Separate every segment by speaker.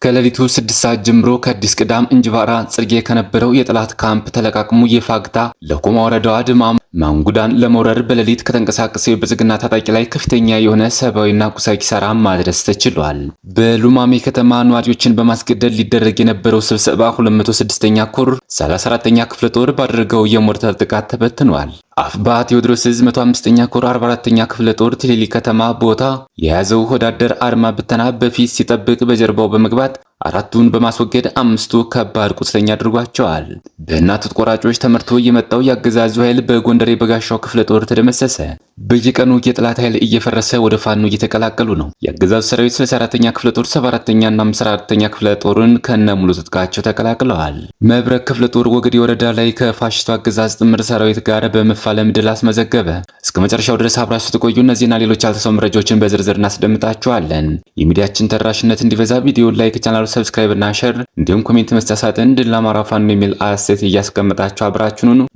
Speaker 1: ከሌሊቱ 6 ሰዓት ጀምሮ ከአዲስ ቅዳም እንጅባራ ጽርጌ ከነበረው የጠላት ካምፕ ተለቃቅሞ የፋግታ ለኮማ ወረዳዋ ድማም ማንጉዳን ለመውረር በሌሊት ከተንቀሳቀሰው የብልጽግና ታጣቂ ላይ ከፍተኛ የሆነ ሰብአዊና ቁሳዊ ኪሳራ ማድረስ ተችሏል። በሉማሜ ከተማ ነዋሪዎችን በማስገደድ ሊደረግ የነበረው ስብሰባ 206ኛ ኮር 34ኛ ክፍለ ጦር ባደረገው የሞርተር ጥቃት ተበትኗል። አፍባ ቴዎድሮስ ዕዝ 105ኛ ኮር 44ኛ ክፍለ ጦር ትሊሊ ከተማ ቦታ የያዘው ወዳደር አድማ ብተና በፊት ሲጠብቅ በጀርባው በመግባት አራቱን በማስወገድ አምስቱ ከባድ ቁስለኛ አድርጓቸዋል። በእናት ቆራጮች ተመርቶ የመጣው የአገዛዙ ኃይል በጎንደር የበጋሻው ክፍለ ጦር ተደመሰሰ። በየቀኑ የጠላት ኃይል እየፈረሰ ወደ ፋኖ እየተቀላቀሉ ነው። የአገዛዙ ሰራዊት 64ኛ ክፍለ ጦር 74ኛ እና 54ኛ ክፍለ ጦርን ከነ ሙሉ ትጥቃቸው ተቀላቅለዋል። መብረቅ ክፍለ ጦር ወገዴ ወረዳ ላይ ከፋሽስቱ አገዛዝ ጥምር ሰራዊት ጋር በመፋለም ድል አስመዘገበ። እስከ መጨረሻው ድረስ አብራችሁ ተቆዩ። እነዚህና ሌሎች ያልተሰሙ መረጃዎችን በዝርዝር እናስደምጣችኋለን። የሚዲያችን ተደራሽነት እንዲበዛ ቪዲዮ ላይክ፣ ቻናሉ ሰብስክራይብ እና ሼር እንዲሁም ኮሜንት መስጫ ሳጥን ድል ለአማራ ፋኖ የሚል አስተያየት እያስቀመጣችሁ አብራችሁን ነው።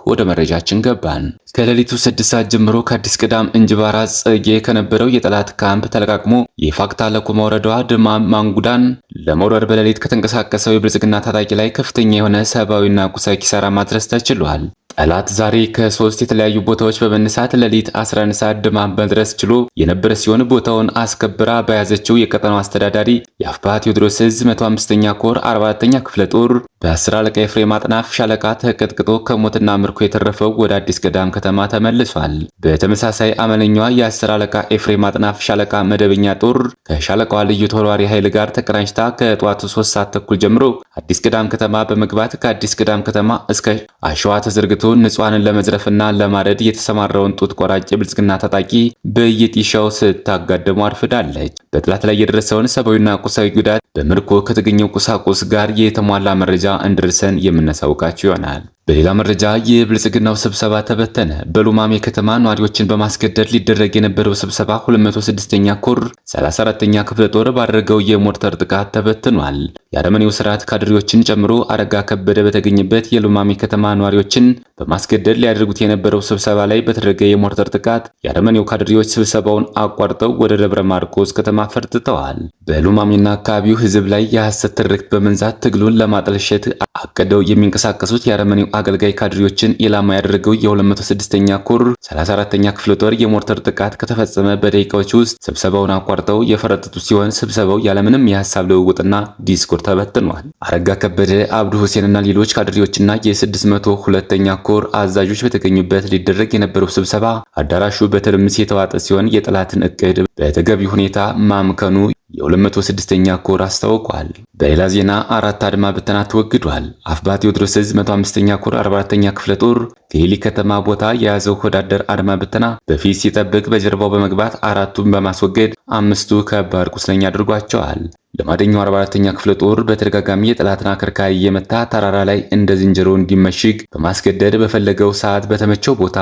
Speaker 1: ወደ መረጃችን ገባን። ከሌሊቱ 6 ሰዓት ጀምሮ ከአዲስ ቅዳም እንጅባራ ጽጌ ከነበረው የጠላት ካምፕ ተለቃቅሞ የፋግታ ለኮማ ወረዳዋ ድማም ማንጉዳን ለመውረር በሌሊት ከተንቀሳቀሰው የብልጽግና ታጣቂ ላይ ከፍተኛ የሆነ ሰብአዊና ቁሳዊ ኪሳራ ማድረስ ተችሏል። ጠላት ዛሬ ከሶስት የተለያዩ ቦታዎች በመነሳት ሌሊት 11 ሰዓት ድማም መድረስ ችሎ የነበረ ሲሆን ቦታውን አስከብራ በያዘችው የቀጠናው አስተዳዳሪ የአፍባ ቴዎድሮስ ዕዝ 105ኛ ኮር 44ኛ ክፍለ ጦር በ10 አለቃ ኤፍሬም አጥናፍ ሻለቃ ተቀጥቅጦ ከሞትና ምርኮ የተረፈው ወደ አዲስ ቅዳም ከተማ ተመልሷል። በተመሳሳይ አመለኛዋ የ10 አለቃ ኤፍሬም አጥናፍ ሻለቃ መደበኛ ጦር ከሻለቃዋ ልዩ ተወርዋሪ ኃይል ጋር ተቀናጅታ ከጠዋቱ 3 ሰዓት ተኩል ጀምሮ አዲስ ቅዳም ከተማ በመግባት ከአዲስ ቅዳም ከተማ እስከ አሸዋ ተዘርግቶ ንጹሃንን ለመዝረፍና ለማረድ የተሰማራውን ጡት ቆራጭ የብልጽግና ታጣቂ በየጢሻው ስታጋደሙ አርፍዳለች። በጠላት ላይ የደረሰውን ሰብአዊና ቁሳዊ ጉዳት በምርኮ ከተገኘው ቁሳቁስ ጋር የተሟላ መረጃ እንድርሰን የምናሳውቃችሁ ይሆናል። በሌላ መረጃ የብልጽግናው ስብሰባ ተበተነ። በሉማሜ ከተማ ነዋሪዎችን በማስገደድ ሊደረግ የነበረው ስብሰባ 206ኛ ኮር 34ኛ ክፍለ ጦር ባደረገው የሞርተር ጥቃት ተበትኗል። የአረመኔው ስርዓት ካድሬዎችን ጨምሮ አረጋ ከበደ በተገኘበት የሉማሜ ከተማ ነዋሪዎችን በማስገደድ ሊያደርጉት የነበረው ስብሰባ ላይ በተደረገ የሞርተር ጥቃት የአረመኔው ካድሬዎች ስብሰባውን አቋርጠው ወደ ደብረ ማርቆስ ከተማ ፈርጥተዋል። በሉማሜና አካባቢው ህዝብ ላይ የሐሰት ትርክት በመንዛት ትግሉን ለማጠልሸት አቅደው የሚንቀሳቀሱት የአረመኔው አገልጋይ ካድሬዎችን ኢላማ ያደረገው የ206ኛ ኮር 34ኛ ክፍለ ጦር የሞርተር ጥቃት ከተፈጸመ በደቂቃዎች ውስጥ ስብሰባውን አቋርጠው የፈረጠጡ ሲሆን ስብሰባው ያለምንም የሐሳብ ልውውጥና ዲስኮር ተበትኗል። አረጋ ከበደ፣ አብዱ ሁሴንና ሌሎች ካድሬዎችና የ602ኛ ኮር አዛዦች በተገኙበት ሊደረግ የነበረው ስብሰባ አዳራሹ በትርምስ የተዋጠ ሲሆን የጠላትን እቅድ በተገቢ ሁኔታ ማምከኑ የ206ኛ ኮር አስታውቋል። በሌላ ዜና አራት አድማ ብተና ተወግዷል። አፍባ ቴዎድሮስ ዕዝ 105ኛ ኮር 44ኛ ክፍለ ጦር ትሊሊ ከተማ ቦታ የያዘው ወዳደር አድማ ብተና በፊት ሲጠብቅ በጀርባው በመግባት አራቱን በማስወገድ አምስቱ ከባድ ቁስለኛ አድርጓቸዋል። ለማደኛው 44ኛ ክፍለ ጦር በተደጋጋሚ የጠላትን አከርካሪ እየመታ ተራራ ላይ እንደ ዝንጀሮ እንዲመሽግ በማስገደድ በፈለገው ሰዓት በተመቸው ቦታ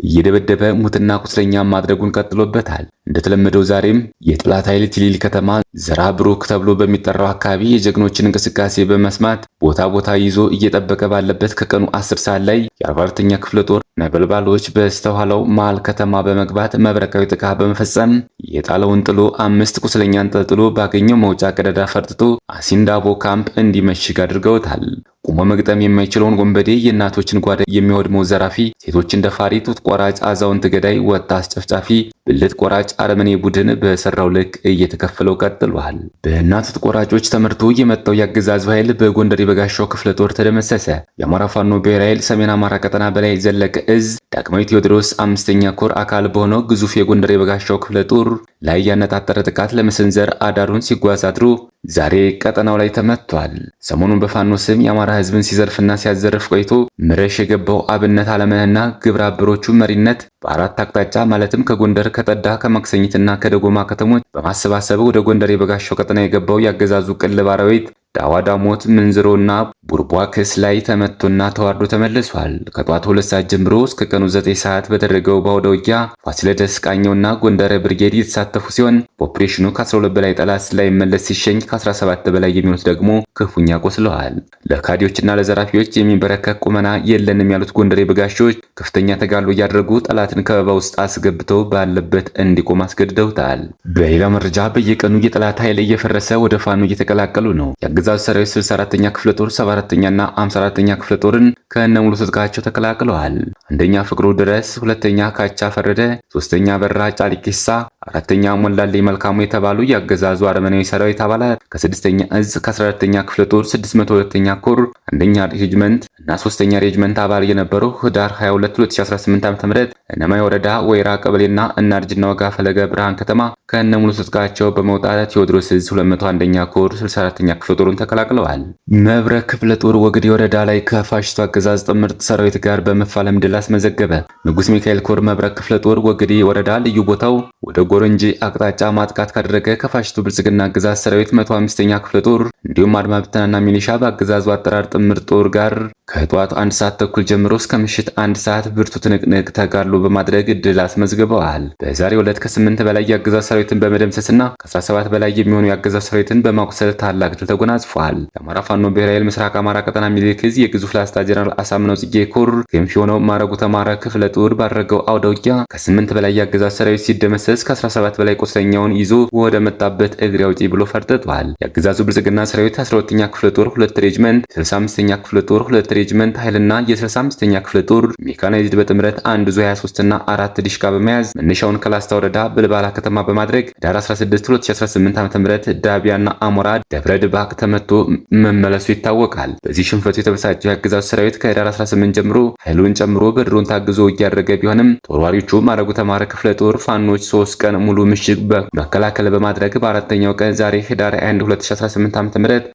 Speaker 1: እየደበደበ ሙትና ቁስለኛ ማድረጉን ቀጥሎበታል። እንደተለመደው ዛሬም የጠላት ኃይል ትሊሊ ከተማ ዘራ ብሩክ ተብሎ በሚጠራው አካባቢ የጀግኖችን እንቅስቃሴ በመስማት ቦታ ይዞ እየጠበቀ ባለበት ከቀኑ 10 ሰዓት ላይ የ44ኛ ክፍለ ጦር ነበልባሎች በስተኋላው መሃል ከተማ በመግባት መብረቃዊ ጥቃት በመፈጸም የጣለውን ጥሎ 5 ቁስለኛን ጠልጥሎ ባገኘው መውጫ ቀዳዳ ፈርጥቶ አሲንዳቦ ካምፕ እንዲመሽግ አድርገውታል። ቁሞ መግጠም የማይችለውን ወንበዴ፣ የእናቶችን ጓዳ የሚወድመው ዘራፊ፣ ሴቶችን ደፋሪ፣ ጡት ቆራጭ፣ አዛውንት ገዳይ፣ ወጣት አስጨፍጫፊ፣ ብልት ቆራጭ አረመኔ ቡድን በሰራው ልክ እየተከፈለው ቀጥሏል። በእናት ጡት ቆራጮች ተመርቶ የመጣው የአገዛዙ ኃይል በጎንደር የበጋሻው ክፍለ ጦር ተደመሰሰ። የአማራ ፋኖ ብሔራዊ ኃይል ሰሜን አማራ ቀጠና በላይ ዘለቀ ዕዝ ዳግማዊ ቴዎድሮስ 5ኛ ኮር አካል በሆነው ግዙፍ የጎንደር የበጋሻው ክፍለ ጦር ላይ ያነጣጠረ ጥቃት ለመሰንዘር አዳሩን ሲጓዝ አድሮ ዛሬ ቀጠናው ላይ ተመቷል። ሰሞኑን በፋኖ ስም የአማራ ህዝብን ሲዘርፍና ሲያዘርፍ ቆይቶ ምረሽ የገባው አብነት አለመህና ግብረ አበሮቹ መሪነት በአራት አቅጣጫ ማለትም ከጎንደር፣ ከጠዳ፣ ከማክሰኝትና ከደጎማ ከተሞች በማሰባሰብ ወደ ጎንደር የበጋሻው ቀጠና የገባው ያገዛዙ ቅልብ አራዊት ዳዋዳሞት ምንዝሮና ቡርቧክስ ላይ ተመቶና ተዋርዶ ተመልሷል። ከጧቱ 2 ሰዓት ጀምሮ እስከ ቀኑ 9 ሰዓት በተደረገው በአውደ ውጊያ ፋሲለደስ፣ ቃኘውና ጎንደር ብርጌድ የተሳተፉ ሲሆን በኦፕሬሽኑ ከ12 በላይ ጠላት ላይመለስ ሲሸኝ ከ17 በላይ የሚሆኑት ደግሞ ክፉኛ ቆስለዋል። ለካዲዎችና ለዘራፊዎች የሚንበረከክ ቁመና የለንም ያሉት ጎንደር የበጋሾች ከፍተኛ ተጋድሎ እያደረጉ ጠላትን ከበባ ውስጥ አስገብተው ባለበት እንዲቆም አስገድደውታል። በሌላ መረጃ በየቀኑ የጠላት ኃይል እየፈረሰ ወደ ፋኖ እየተቀላቀሉ ነው። የአገዛዙ ሰራዊት 64ኛ ክፍለ ጦር 74ኛና 54ኛ ክፍለ ጦርን ከነሙሉ ትጥቃቸው ተቀላቅለዋል። አንደኛ ፍቅሩ ድረስ፣ ሁለተኛ ካቻ ፈረደ፣ ሶስተኛ በራ ጫሊኬሳ፣ አራተኛ ሞላሌ መልካሙ የተባሉ የአገዛዙ አረመናዊ ሰራዊት አባላት ከ6ኛ እዝ ከ14ኛ ክፍለ ጦር 602ኛ ኮር አንደኛ ሬጅመንት እና 3ኛ ሬጅመንት አባል የነበሩ ህዳር 22 2018 ዓ.ም እነማይ ወረዳ ወይራ ቀበሌና እናርጅና ወጋ ፈለገ ብርሃን ከተማ ከነሙሉ ትጥቃቸው በመውጣት ቴዎድሮስ እዝ 201ኛ ኮር 64ኛ ክፍለ ጦሩን ተቀላቅለዋል። መብረቅ ክፍለ ጦር ወግዲ ወረዳ ላይ ከፋሽስቱ አገዛዝ ጥምር ሰራዊት ጋር በመፋለም ድል አስመዘገበ። ንጉስ ሚካኤል ኮር መብረቅ ክፍለ ጦር ወግዲ ወረዳ ልዩ ቦታው ወደ ጎረንጂ አቅጣጫ ማጥቃት ካደረገ ከፋሽስቱ ብልጽግና አገዛዝ ሰራዊት 105ኛ ክፍለ ጦር እንዲሁም አድማ ብተናና ሚሊሻ በአገዛዙ አጠራር ጥምር ጦር ጋር ከጠዋቱ 1 ሰዓት ተኩል ጀምሮ እስከ ምሽት 1 ሰዓት ብርቱ ትንቅንቅ ተጋድሎ በማድረግ ድል አስመዝግበዋል። በዛሬው ዕለት ከ8 በላይ የአገዛዝ ሰራዊትን በመደምሰስና ከ17 በላይ የሚሆኑ የአገዛዝ ሰራዊትን በማቁሰል ታላቅ ድል ተጎናጽፏል። የአማራ ፋኖ ብሔራዊ ኃይል ምስራቅ አማራ ቀጠና ሚኒሊክ ዕዝ የግዙፍ ላስታ ጀነራል አሳምነው ጽጌ ኮር ገንፊ የሆነው ማረጉ ተማረ ክፍለ ጦር ባደረገው አውደ ውጊያ ከ8 በላይ የአገዛዝ ሰራዊት ሲደመሰስ ከ17 በላይ ቁስለኛውን ይዞ ወደ መጣበት እግሬ አውጪ ብሎ ፈርጥጧል። የአገዛዙ ብልጽግና ሰራዊት 12ኛ ክፍለ ጦር 2 ሬጅመንት፣ 65ኛ ክፍለ ጦር 2 ሬጅመንት ኃይልና የ65ኛ ክፍለ ጦር ሜካናይዝድ በጥምረት 1 ዙ 23 እና 4 ዲሽቃ በመያዝ መነሻውን ከላስታ ወረዳ ብልባላ ከተማ በማድረግ ዳር 16 2018 ዓ.ም ዳቢያና አሞራ ደብረ ድባቅ ተመቶ መመለሱ ይታወቃል። በዚህ ሽንፈቱ የተበሳጨው የአገዛዙ ሰራዊት ከዳር 18 ጀምሮ ኃይሉን ጨምሮ በድሮን ታግዞ እያደረገ ቢሆንም ተወርዋሪዎቹ ማረጉ ተማረ ክፍለ ጦር ፋኖች 3 ቀን ሙሉ ምሽግ መከላከል በማድረግ በአራተኛው ቀን ዛሬ ህዳር 1 2018 ዓ.ም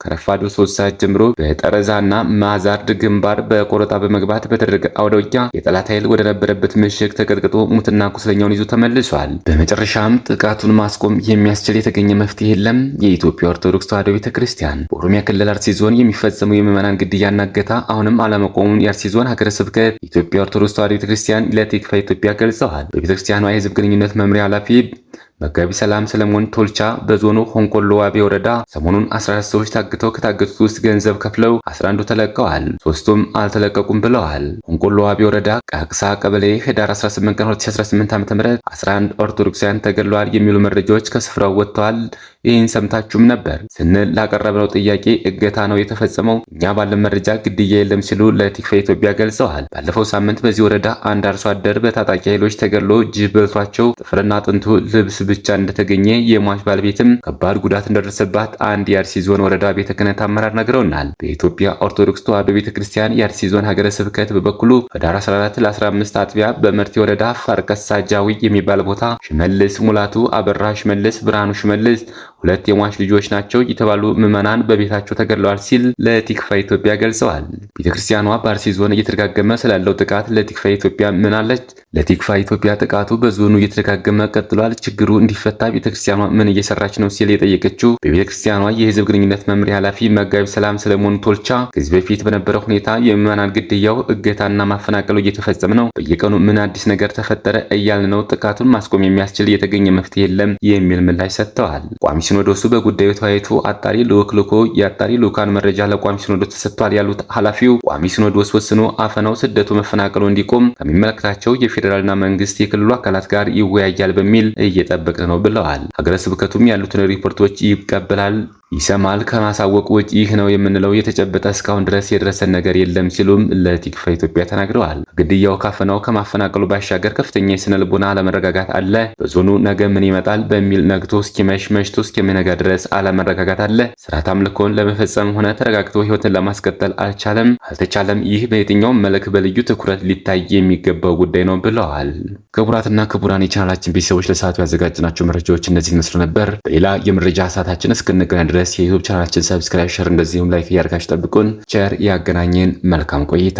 Speaker 1: ከረፋዱ 3 ሰዓት ጀምሮ በጠረዛና ማዛርድ ግንባር በቆረጣ በመግባት በተደረገ አውደ ውጊያ የጠላት ኃይል ወደ ነበረበት ምሽግ ተቀጥቅጦ ሙትና ቁስለኛውን ይዞ ተመልሷል። በመጨረሻም ጥቃቱን ማስቆም የሚያስችል የተገኘ መፍትሄ የለም። የኢትዮጵያ ኦርቶዶክስ ተዋሕዶ ቤተክርስቲያን በኦሮሚያ ክልል አርሲ ዞን የሚፈጸመው የምዕመናን ግድያና እገታ አሁንም አለመቆሙን የአርሲ ዞን ሀገረ ስብከት የኢትዮጵያ ኦርቶዶክስ ተዋሕዶ ቤተክርስቲያን ለቲክቫ ኢትዮጵያ ገልጸዋል። በቤተክርስቲያኗ የህዝብ ግንኙነት መምሪያ ኃላፊ መጋቢ ሰላም ሰለሞን ቶልቻ በዞኑ ሆንቆሎ ዋቤ ወረዳ ሰሞኑን 14 ሰዎች ታግተው ከታገቱት ውስጥ ገንዘብ ከፍለው 11ዱ ተለቀዋል፣ 3ቱም አልተለቀቁም ብለዋል። ሆንቆሎ ዋቤ ወረዳ ቃቅሳ ቀበሌ ህዳር 18 ቀን 2018 ዓ.ም 11 ኦርቶዶክሳውያን ተገድለዋል የሚሉ መረጃዎች ከስፍራው ወጥተዋል። ይህን ሰምታችሁም ነበር ስንል ላቀረብነው ጥያቄ እገታ ነው የተፈጸመው፣ እኛ ባለን መረጃ ግድያ የለም ሲሉ ለቲክቫ ኢትዮጵያ ገልጸዋል። ባለፈው ሳምንት በዚህ ወረዳ አንድ አርሶ አደር በታጣቂ ኃይሎች ተገድሎ ጅብ በልቷቸው ጥፍርና አጥንቱ ልብስ ብቻ እንደተገኘ የሟች ባለቤትም ከባድ ጉዳት እንደደረሰባት አንድ የአርሲ ዞን ወረዳ ቤተ ክህነት አመራር ነግረውናል። በኢትዮጵያ ኦርቶዶክስ ተዋሕዶ ቤተክርስቲያን የአርሲ ዞን ሀገረ ስብከት በበኩሉ ህዳር 14 ለ15 አጥቢያ በመርቲ ወረዳ ፋርቀሳ ጃዊ የሚባል ቦታ ሽመልስ ሙላቱ፣ አበራ ሽመልስ፣ ብርሃኑ ሽመልስ ሁለት የሟች ልጆች ናቸው የተባሉ ምዕመናን በቤታቸው ተገድለዋል ሲል ለቲክቫ ኢትዮጵያ ገልጸዋል። ቤተክርስቲያኗ በአርሲ ዞን እየተደጋገመ ስላለው ጥቃት ለቲክቫ ኢትዮጵያ ምን አለች? ለቲክቫ ኢትዮጵያ ጥቃቱ በዞኑ እየተደጋገመ ቀጥሏል፣ ችግሩ እንዲፈታ ቤተክርስቲያኗ ምን እየሰራች ነው ሲል የጠየቀችው በቤተክርስቲያኗ የህዝብ ግንኙነት መምሪያ ኃላፊ መጋቢ ሰላም ሰለሞን ቶልቻ ከዚህ በፊት በነበረው ሁኔታ የምዕመናን ግድያው፣ እገታና ማፈናቀሉ እየተፈጸመ ነው፣ በየቀኑ ምን አዲስ ነገር ተፈጠረ እያልን ነው፣ ጥቃቱን ማስቆም የሚያስችል የተገኘ መፍትሄ የለም የሚል ምላሽ ሰጥተዋል። ቋሚ ሲኖዶሱ በጉዳዩ ተወያይቶ አጣሪ ልዑክ ልኮ የአጣሪ ልዑካን መረጃ ለቋሚ ሲኖዶስ ተሰጥቷል ያሉት ኃላፊው ቋሚ ሲኖዶስ ወስኖ አፈናው፣ ስደቱ፣ መፈናቀሉ እንዲቆም ከሚመለከታቸው የፌዴራልና መንግስት የክልሉ አካላት ጋር ይወያያል በሚል እየጠበቅን ነው ብለዋል። ሀገረ ስብከቱም ያሉትን ሪፖርቶች ይቀበላል፣ ይሰማል። ከማሳወቅ ውጭ ይህ ነው የምንለው የተጨበጠ እስካሁን ድረስ የደረሰን ነገር የለም ሲሉም ለቲክቫ ኢትዮጵያ ተናግረዋል። ግድያው፣ ካፈናው፣ ከማፈናቀሉ ባሻገር ከፍተኛ የስነ ልቦና አለመረጋጋት አለ። በዞኑ ነገ ምን ይመጣል በሚል ነግቶ እስኪመሽ መሽቶ እስኪነጋ ድረስ አለመረጋጋት አለ። ስርዓት አምልኮን ለመፈጸም ሆነ ተረጋግቶ ህይወትን ለማስቀጠል አልተቻለም። ይህ በየትኛውም መልክ በልዩ ትኩረት ሊታይ የሚገባው ጉዳይ ነው ብለዋል። ክቡራትና ክቡራን የቻናላችን ቤተሰቦች ለሰዓቱ ያዘጋጅናቸው መረጃዎች እነዚህ ይመስሉ ነበር። በሌላ የመረጃ ሰዓታችን እስክንገናኝ ድረስ የዩቲዩብ ቻናላችን ሰብስክራይብ፣ ሼር እንደዚሁም ላይክ እያደረጋችሁ ጠብቁን። ቸር ያገናኘን። መልካም ቆይታ